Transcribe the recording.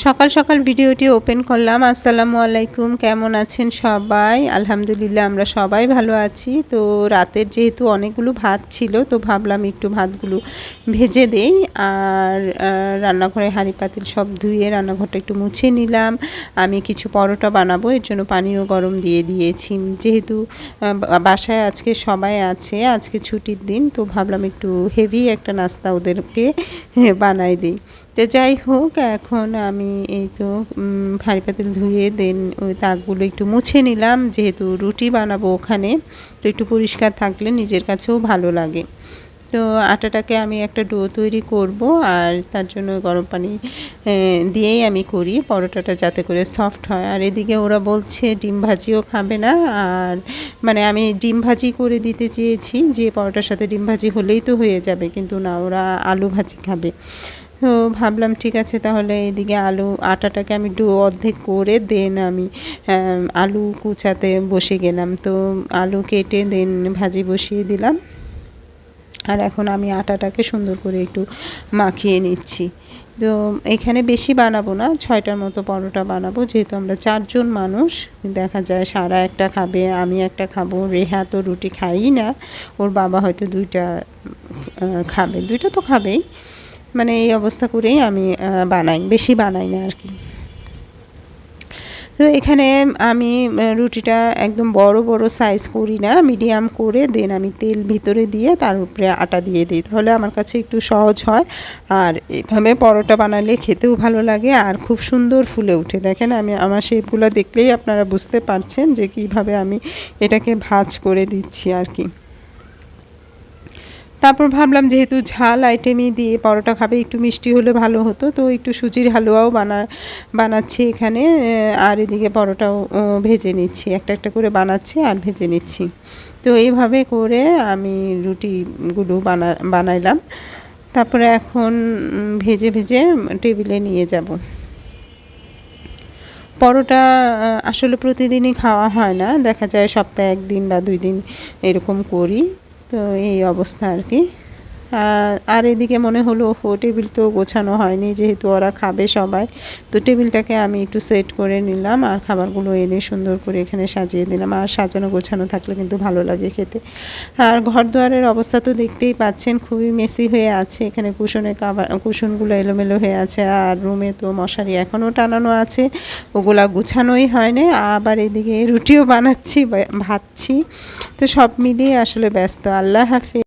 সকাল সকাল ভিডিওটি ওপেন করলাম। আসসালামু আলাইকুম, কেমন আছেন সবাই? আলহামদুলিল্লাহ আমরা সবাই ভালো আছি। তো রাতের যেহেতু অনেকগুলো ভাত ছিল, তো ভাবলাম একটু ভাতগুলো ভেজে দেই। আর রান্নাঘরে হাঁড়ি পাতিল সব ধুয়ে রান্নাঘরটা একটু মুছে নিলাম। আমি কিছু পরোটা বানাবো, এর জন্য পানিও গরম দিয়ে দিয়েছি। যেহেতু বাসায় আজকে সবাই আছে, আজকে ছুটির দিন, তো ভাবলাম একটু হেভি একটা নাস্তা ওদেরকে বানাই দিই। তো যাই হোক, এখন আমি এই তো হাঁড়ি পাতিল ধুয়ে দেন ওই তাকগুলো একটু মুছে নিলাম, যেহেতু রুটি বানাবো ওখানে, তো একটু পরিষ্কার থাকলে নিজের কাছেও ভালো লাগে। তো আটাটাকে আমি একটা ডো তৈরি করব, আর তার জন্য গরম পানি দিয়েই আমি করি পরোটাটা, যাতে করে সফট হয়। আর এদিকে ওরা বলছে ডিম ভাজিও খাবে না, আর মানে আমি ডিম ভাজি করে দিতে চেয়েছি যে পরোটার সাথে ডিম ভাজি হলেই তো হয়ে যাবে, কিন্তু না, ওরা আলু ভাজি খাবে। তো ভাবলাম ঠিক আছে, তাহলে এদিকে আটাটাকে আমি ডো অর্ধেক করে দেন আমি আলু কুচাতে বসে গেলাম। তো আলু কেটে দেন ভাজি বসিয়ে দিলাম। আর এখন আমি আটাটাকে সুন্দর করে একটু মাখিয়ে নিচ্ছি। তো এখানে বেশি বানাবো না, 6টার মতো পরোটা বানাবো, যেহেতু আমরা 4জন মানুষ। দেখা যায় সারা একটা খাবে, আমি একটা খাবো, রেহা তো রুটি খাই না, ওর বাবা হয়তো 2টা খাবে, 2টা তো খাবেই। মানে এই অবস্থা করেই আমি বানাই, বেশি বানাই না আর কি। তো এখানে আমি রুটিটা একদম বড় বড় সাইজ করি না, মিডিয়াম করে দেন আমি তেল ভিতরে দিয়ে তার উপরে আটা দিয়ে দিই, তাহলে আমার কাছে একটু সহজ হয়। আর এইভাবে পরোটা বানালে খেতেও ভালো লাগে আর খুব সুন্দর ফুলে ওঠে। দেখেন, আমি আমার শেপগুলো দেখলেই আপনারা বুঝতে পারছেন যে কীভাবে আমি এটাকে ভাঁজ করে দিচ্ছি আর কি। তারপর ভাবলাম যেহেতু ঝাল আইটেমই দিয়ে পরোটা খাবে, একটু মিষ্টি হলে ভালো হতো, তো একটু সুজির হালুয়াও বানাচ্ছি এখানে। আর এদিকে পরোটাও ভেজে নিচ্ছি, একটা একটা করে বানাচ্ছি আর ভেজে নিচ্ছি। তো এইভাবে করে আমি রুটিগুলো বানাইলাম। তারপরে এখন ভেজে ভেজে টেবিলে নিয়ে যাব। পরোটা আসলে প্রতিদিনই খাওয়া হয় না, দেখা যায় সপ্তাহে 1 দিন বা 2 দিন এরকম করি। তো এই অবস্থা আর কি। আর এদিকে মনে হলো টেবিল তো গোছানো হয়নি, যেহেতু ওরা খাবে সবাই, তো টেবিলটাকে আমি একটু সেট করে নিলাম আর খাবারগুলো এনে সুন্দর করে এখানে সাজিয়ে দিলাম। আর সাজানো গোছানো থাকলে কিন্তু ভালো লাগে খেতে। আর ঘর দুয়ারের অবস্থা তো দেখতেই পাচ্ছেন, খুবই মেসি হয়ে আছে। এখানে কুশনগুলো এলোমেলো হয়ে আছে, আর রুমে তো মশারি এখনও টানানো আছে, ওগুলা গুছানোই হয়নি। আবার এদিকে রুটিও বানাচ্ছি, ভাজছি, তো সব মিলিয়ে আসলে ব্যস্ত। আল্লাহ হাফেজ।